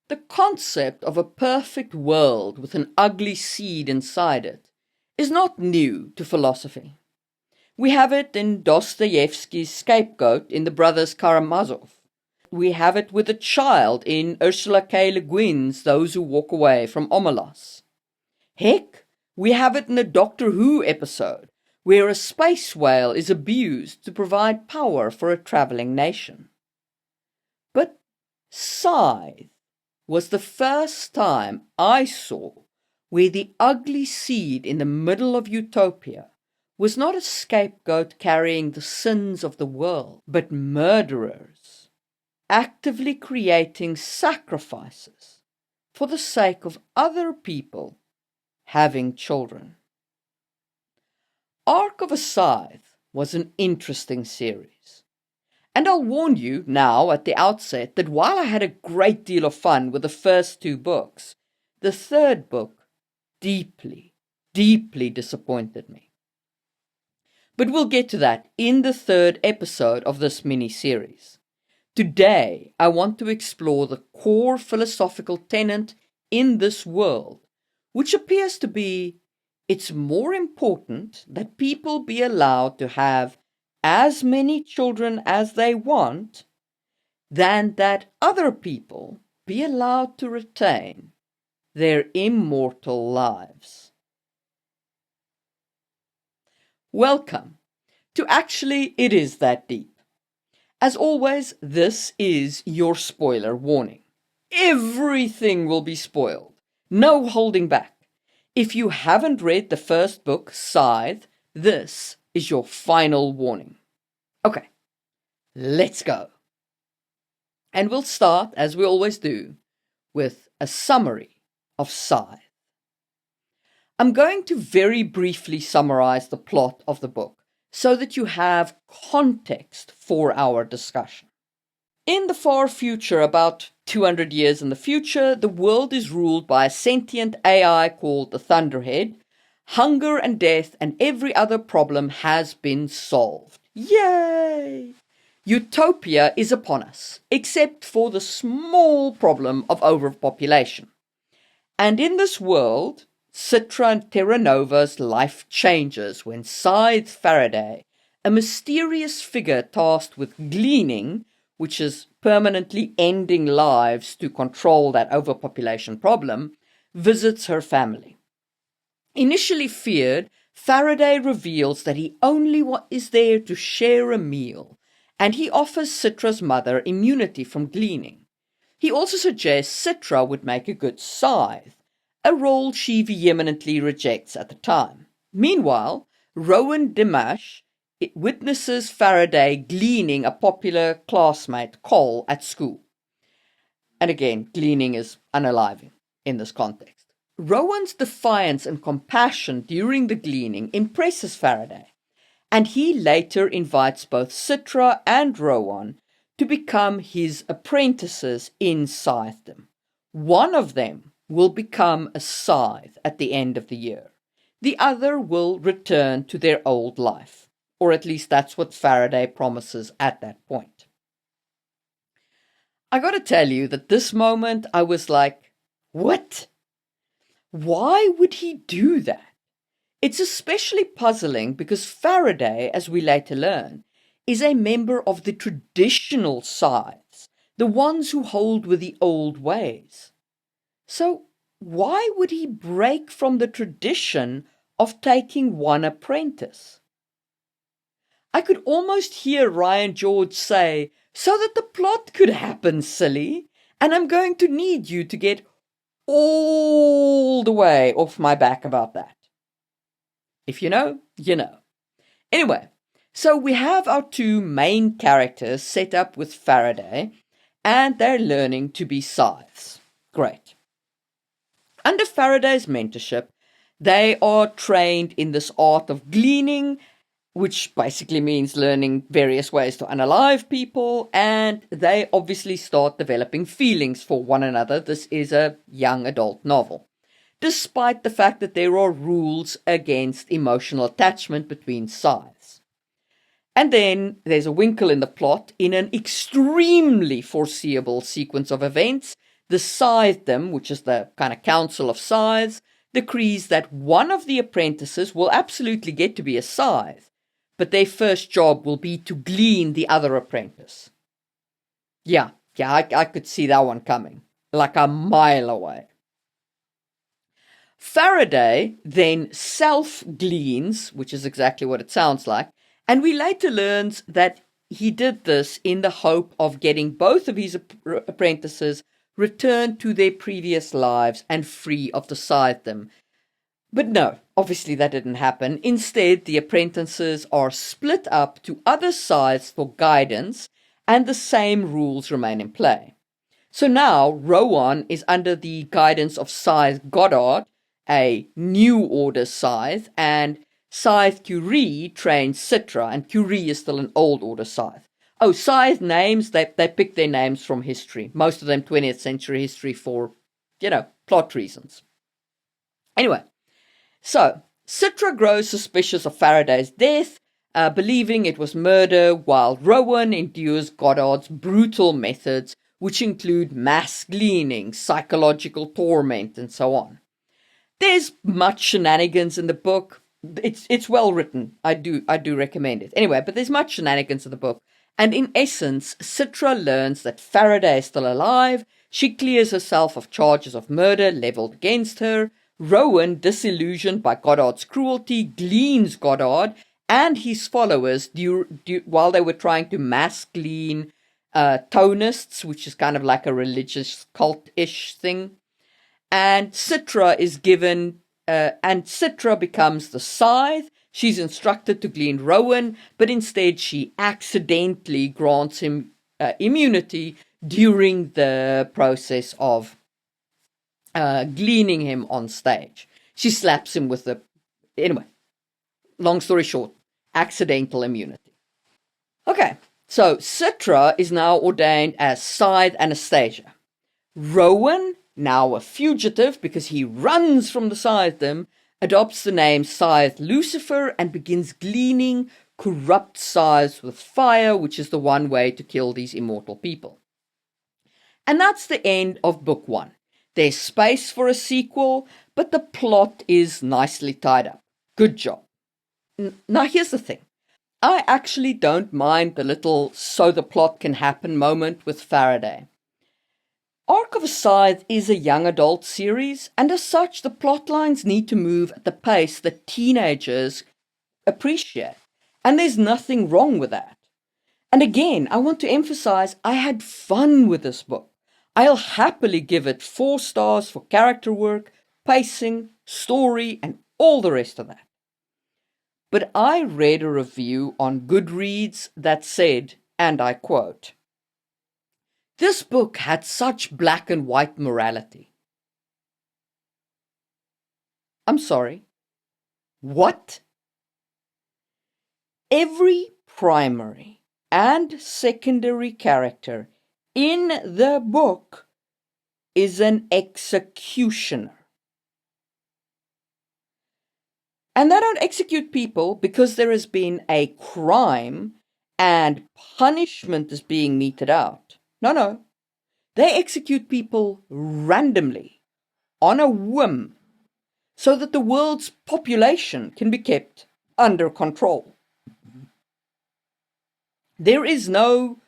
The concept of a perfect world with an ugly seed inside it is not new to philosophy. We have it in Dostoevsky's Scapegoat in The Brothers Karamazov. We have it with a child in Ursula K. Le Guin's Those Who Walk Away from Omelas. Heck, we have it in a Doctor Who episode where a space whale is abused to provide power for a travelling nation. But Scythe was the first time I saw where the ugly seed in the middle of utopia was not a scapegoat carrying the sins of the world, but murderers actively creating sacrifices for the sake of other people having children. Arc of a Scythe was an interesting series. And I'll warn you now at the outset that while I had a great deal of fun with the first two books, the third book deeply, deeply disappointed me. But we'll get to that in the third episode of this mini-series. Today, I want to explore the core philosophical tenet in this world, which appears to be it's more important that people be allowed to have as many children as they want than that other people be allowed to retain their immortal lives. Welcome to Actually It Is That Deep. As always, this is your spoiler warning. Everything will be spoiled. No holding back. If you haven't read the first book, Scythe, this is your final warning. Okay, let's go. And we'll start, as we always do, with a summary of Scythe. I'm going to very briefly summarize the plot of the book, so that you have context for our discussion. In the far future, about 200 years in the future, the world is ruled by a sentient AI called the Thunderhead. Hunger and death and every other problem has been solved. Yay! Utopia is upon us, except for the small problem of overpopulation. And in this world, Citra and Terra Nova's life changes when Scythe Faraday, a mysterious figure tasked with gleaning, which is permanently ending lives to control that overpopulation problem, visits her family. Initially feared, Faraday reveals that he only is there to share a meal, and he offers Citra's mother immunity from gleaning. He also suggests Citra would make a good scythe, a role she vehemently rejects at the time. Meanwhile, Rowan Dimash witnesses Faraday gleaning a popular classmate, Cole, at school. And again, gleaning is unaliving in this context. Rowan's defiance and compassion during the gleaning impresses Faraday, and he later invites both Citra and Rowan to become his apprentices in scythedom. One of them will become a scythe at the end of the year. The other will return to their old life, or at least that's what Faraday promises at that point. I gotta tell you that this moment I was like, what? Why would he do that? It's especially puzzling because Faraday, as we later learn, is a member of the traditional scythes, the ones who hold with the old ways. So why would he break from the tradition of taking one apprentice? I could almost hear Ryan George say, so that the plot could happen, silly, and I'm going to need you to get all the way off my back about that. If you know, you know. Anyway, so we have our two main characters set up with Faraday, and they're learning to be scythes. Great. Under Faraday's mentorship, they are trained in this art of gleaning, which basically means learning various ways to unalive people, and they obviously start developing feelings for one another. This is a young adult novel, despite the fact that there are rules against emotional attachment between scythes. And then there's a wrinkle in the plot. In an extremely foreseeable sequence of events, The Scythedom, which is the kind of council of scythes, decrees that one of the apprentices will absolutely get to be a scythe, but their first job will be to glean the other apprentice. Yeah, I could see that one coming, like a mile away. Faraday then self-gleans, which is exactly what it sounds like, and we later learns that he did this in the hope of getting both of his apprentices returned to their previous lives and free of the scythedom. But no, obviously that didn't happen. Instead, the apprentices are split up to other scythes for guidance, and the same rules remain in play. So now Rowan is under the guidance of Scythe Goddard, a new order scythe, and Scythe Curie trains Citra, and Curie is still an old order scythe. Oh, scythe names, they pick their names from history. Most of them 20th century history for, plot reasons. Anyway, so Citra grows suspicious of Faraday's death, believing it was murder, while Rowan endures Goddard's brutal methods, which include mass gleaning, psychological torment, and so on. There's much shenanigans in the book. It's well written. I do recommend it. Anyway, but there's much shenanigans in the book. And in essence, Citra learns that Faraday is still alive. She clears herself of charges of murder leveled against her. Rowan, disillusioned by Goddard's cruelty, gleans Goddard and his followers while they were trying to mass glean Tonists, which is kind of like a religious cult-ish thing. And Citra is given, and Citra becomes the scythe. She's instructed to glean Rowan, but instead she accidentally grants him immunity during the process of gleaning him on stage. She slaps him with the... Anyway, long story short, accidental immunity. Okay, so Citra is now ordained as Scythe Anastasia. Rowan, now a fugitive because he runs from the scythedom, adopts the name Scythe Lucifer and begins gleaning corrupt scythes with fire, which is the one way to kill these immortal people. And that's the end of book 1. There's space for a sequel, but the plot is nicely tied up. Good job. Now here's the thing. I actually don't mind the little so the plot can happen moment with Faraday. Arc of a Scythe is a young adult series, and as such, the plot lines need to move at the pace that teenagers appreciate. And there's nothing wrong with that. And again, I want to emphasize, I had fun with this book. I'll happily give it 4 stars for character work, pacing, story, and all the rest of that. But I read a review on Goodreads that said, and I quote, "This book had such black and white morality." I'm sorry. What? Every primary and secondary character in the book is an executioner. And they don't execute people because there has been a crime and punishment is being meted out. No. They execute people randomly, on a whim, so that the world's population can be kept under control. There is no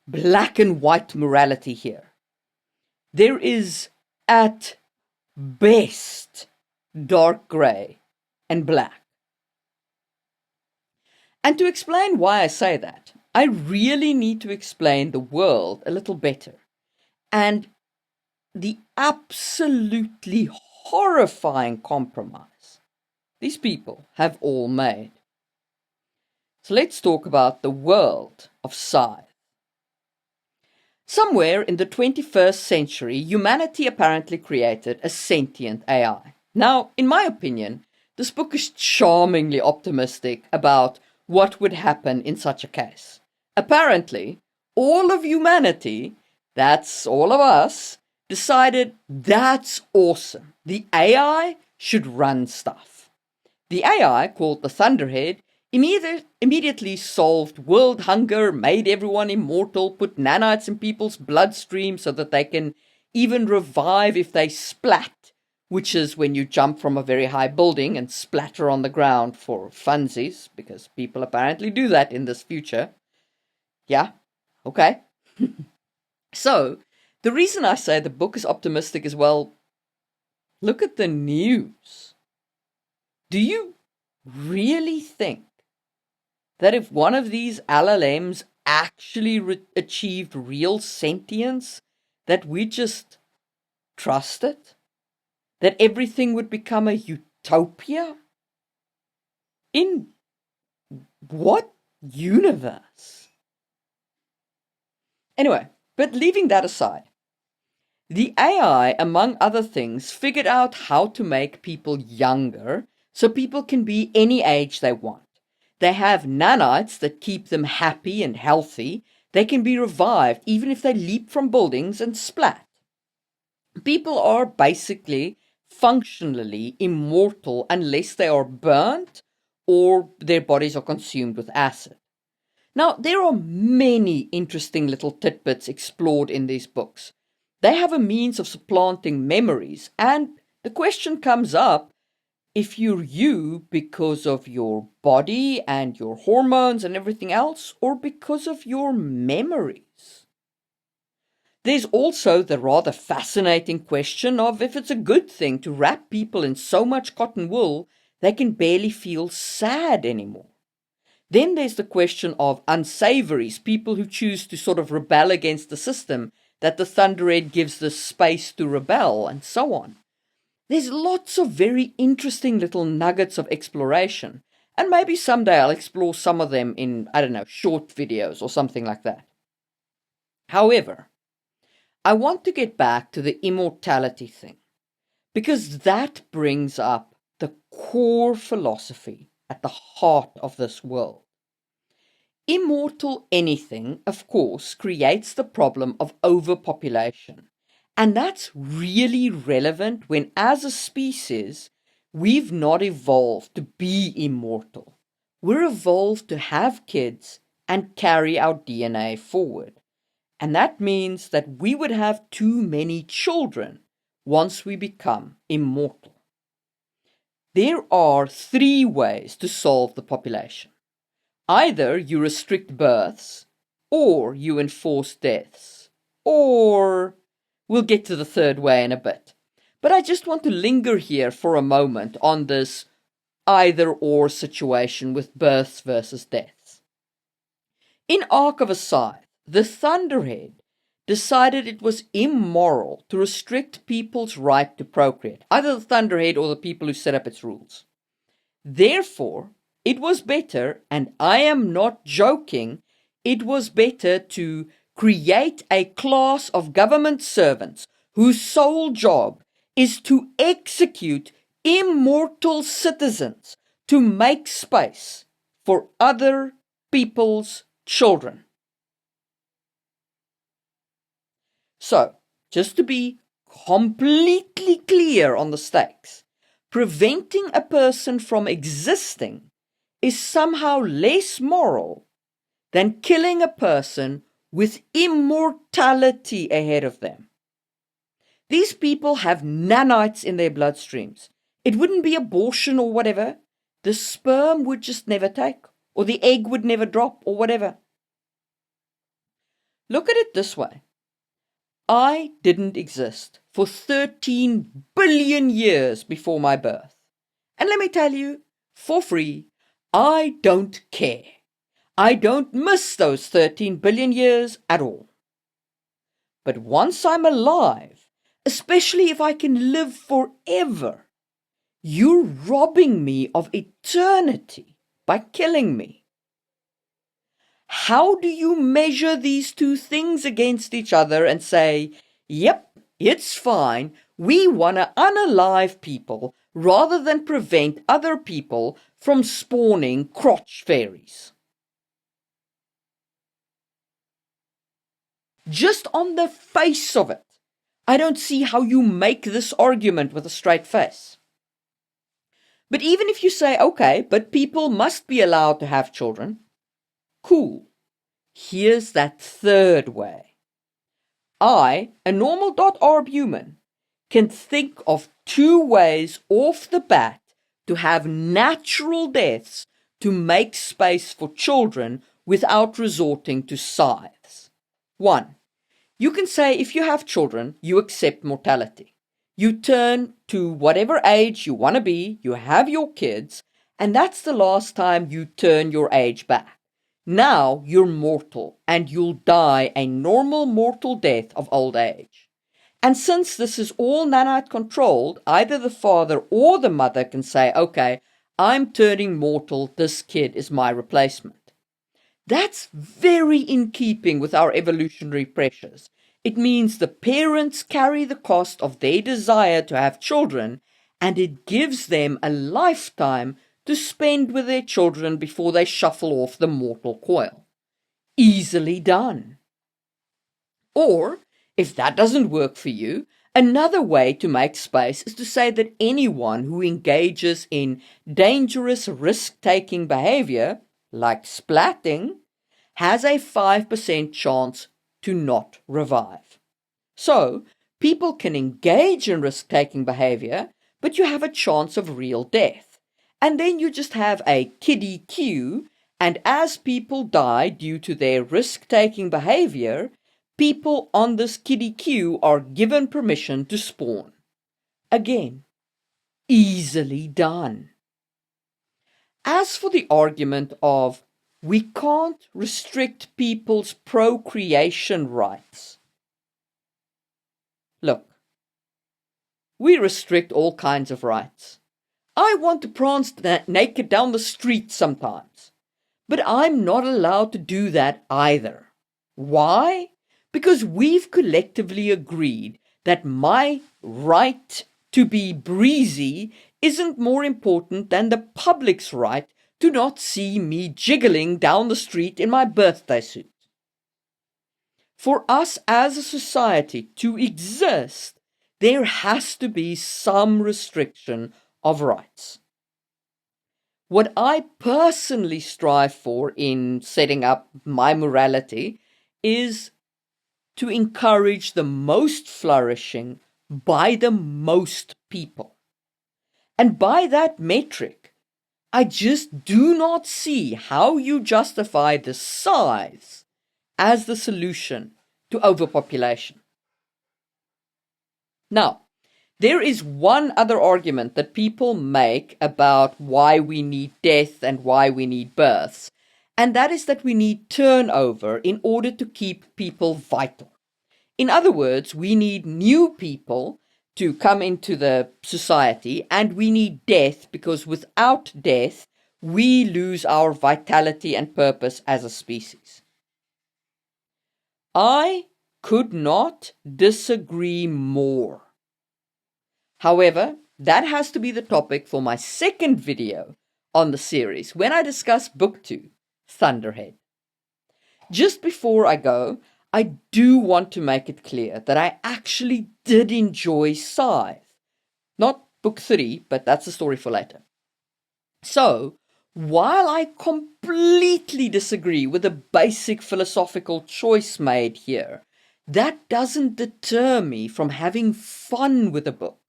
black and white morality here. There is, at best, dark grey and black. And to explain why I say that, I really need to explain the world a little better and the absolutely horrifying compromise these people have all made. So let's talk about the World of Scythe. Somewhere in the 21st century, humanity apparently created a sentient AI. Now, in my opinion, this book is charmingly optimistic about what would happen in such a case. Apparently, all of humanity, that's all of us, decided that's awesome. The AI should run stuff. The AI, called the Thunderhead, immediately solved world hunger, made everyone immortal, put nanites in people's bloodstream so that they can even revive if they splat, which is when you jump from a very high building and splatter on the ground for funsies, because people apparently do that in this future. Yeah, okay. So, the reason I say the book is optimistic is, well, look at the news. Do you really think that if one of these LLMs actually achieved real sentience, that we just trust it? That everything would become a utopia? In what universe? Anyway, but leaving that aside, the AI, among other things, figured out how to make people younger so people can be any age they want. They have nanites that keep them happy and healthy. They can be revived even if they leap from buildings and splat. People are basically functionally immortal unless they are burnt or their bodies are consumed with acid. Now, there are many interesting little tidbits explored in these books. They have a means of supplanting memories, and the question comes up, if you're you because of your body and your hormones and everything else, or because of your memories. There's also the rather fascinating question of if it's a good thing to wrap people in so much cotton wool they can barely feel sad anymore. Then there's the question of unsavories, people who choose to sort of rebel against the system that the Thunderhead gives the space to rebel, and so on. There's lots of very interesting little nuggets of exploration, and maybe someday I'll explore some of them in, I don't know, short videos or something like that. However, I want to get back to the immortality thing, because that brings up the core philosophy at the heart of this world. Immortal anything, of course, creates the problem of overpopulation. And that's really relevant when, as a species, we've not evolved to be immortal. We're evolved to have kids and carry our DNA forward. And that means that we would have too many children once we become immortal. There are 3 ways to solve the population. Either you restrict births, or you enforce deaths, or we'll get to the 3rd way in a bit. But I just want to linger here for a moment on this either-or situation with births versus deaths. In Ark of a Scythe, the Thunderhead decided it was immoral to restrict people's right to procreate, either the Thunderhead or the people who set up its rules. Therefore, it was better, and I am not joking, it was better to create a class of government servants whose sole job is to execute immortal citizens to make space for other people's children. So, just to be completely clear on the stakes, preventing a person from existing is somehow less moral than killing a person with immortality ahead of them. These people have nanites in their bloodstreams. It wouldn't be abortion or whatever. The sperm would just never take, or the egg would never drop, or whatever. Look at it this way. I didn't exist for 13 billion years before my birth. And let me tell you, for free, I don't care. I don't miss those 13 billion years at all. But once I'm alive, especially if I can live forever, you're robbing me of eternity by killing me. How do you measure these 2 things against each other and say, yep, it's fine, we want to unalive people rather than prevent other people from spawning crotch fairies? Just on the face of it, I don't see how you make this argument with a straight face. But even if you say, okay, but people must be allowed to have children, cool. Here's that 3rd way. I, a normal .arb human, can think of 2 ways off the bat to have natural deaths to make space for children without resorting to scythes. 1. You can say if you have children, you accept mortality. You turn to whatever age you want to be, you have your kids, and that's the last time you turn your age back. Now you're mortal, and you'll die a normal mortal death of old age. And since this is all nanite controlled, either the father or the mother can say, okay, I'm turning mortal, this kid is my replacement. That's very in keeping with our evolutionary pressures. It means the parents carry the cost of their desire to have children, and it gives them a lifetime to spend with their children before they shuffle off the mortal coil. Easily done. Or, if that doesn't work for you, another way to make space is to say that anyone who engages in dangerous risk-taking behavior, like splatting, has a 5% chance to not revive. So, people can engage in risk-taking behavior, but you have a chance of real death. And then you just have a kiddie queue, and as people die due to their risk-taking behavior, people on this kiddie queue are given permission to spawn. Again, easily done. As for the argument of we can't restrict people's procreation rights. Look, we restrict all kinds of rights. I want to prance naked down the street sometimes, but I'm not allowed to do that either. Why? Because we've collectively agreed that my right to be breezy isn't more important than the public's right to not see me jiggling down the street in my birthday suit. For us as a society to exist, there has to be some restriction of rights. What I personally strive for in setting up my morality is to encourage the most flourishing by the most people. And by that metric, I just do not see how you justify the scythes as the solution to overpopulation. Now, there is one other argument that people make about why we need death and why we need births, and that is that we need turnover in order to keep people vital. In other words, we need new people to come into the society, and we need death because without death, we lose our vitality and purpose as a species. I could not disagree more. However, that has to be the topic for my second video on the series when I discuss Book 2, Thunderhead. Just before I go, I do want to make it clear that I actually did enjoy Scythe. Not Book 3, but that's a story for later. So, while I completely disagree with the basic philosophical choice made here, that doesn't deter me from having fun with the book.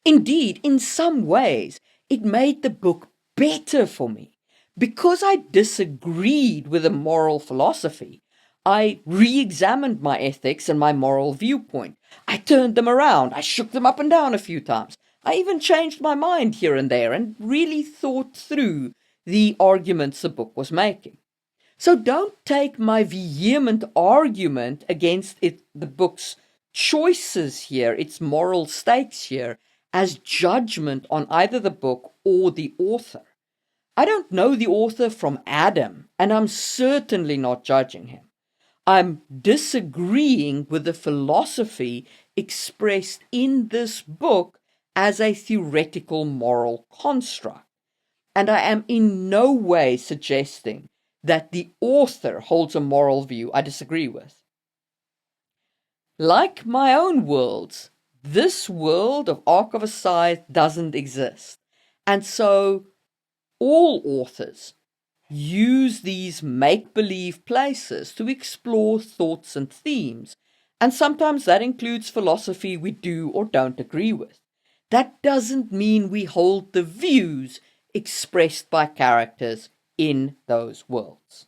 Indeed, in some ways, it made the book better for me. Because I disagreed with the moral philosophy, I re-examined my ethics and my moral viewpoint. I turned them around. I shook them up and down a few times. I even changed my mind here and there and really thought through the arguments the book was making. So don't take my vehement argument against the book's choices here, its moral stakes here, as judgment on either the book or the author. I don't know the author from Adam, and I'm certainly not judging him. I'm disagreeing with the philosophy expressed in this book as a theoretical moral construct. And I am in no way suggesting that the author holds a moral view I disagree with. Like my own worlds, this world of Ark of a Scythe doesn't exist. And so all authors use these make-believe places to explore thoughts and themes, And sometimes that includes philosophy we do or don't agree with. That doesn't mean we hold the views expressed by characters in those worlds.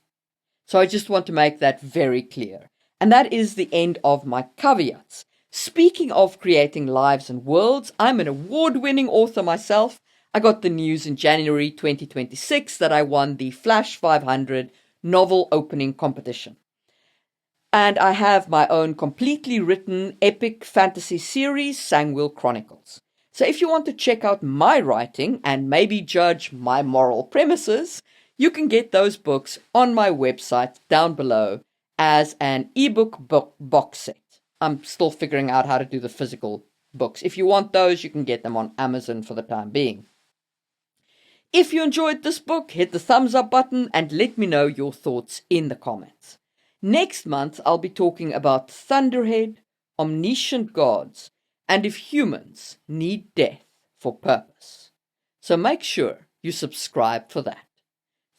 So I just want to make that very clear. And that is the end of my caveats. Speaking of creating lives and worlds, I'm an award-winning author myself. I got the news in January 2026 that I won the Flash 500 novel opening competition. And I have my own completely written epic fantasy series, Sangwil Chronicles. So if you want to check out my writing and maybe judge my moral premises, you can get those books on my website down below as an ebook box set. I'm still figuring out how to do the physical books. If you want those, you can get them on Amazon for the time being. If you enjoyed this book, hit the thumbs up button and let me know your thoughts in the comments. Next month, I'll be talking about Thunderhead, omniscient gods, and if humans need death for purpose. So make sure you subscribe for that.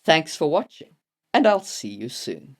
Thanks for watching, and I'll see you soon.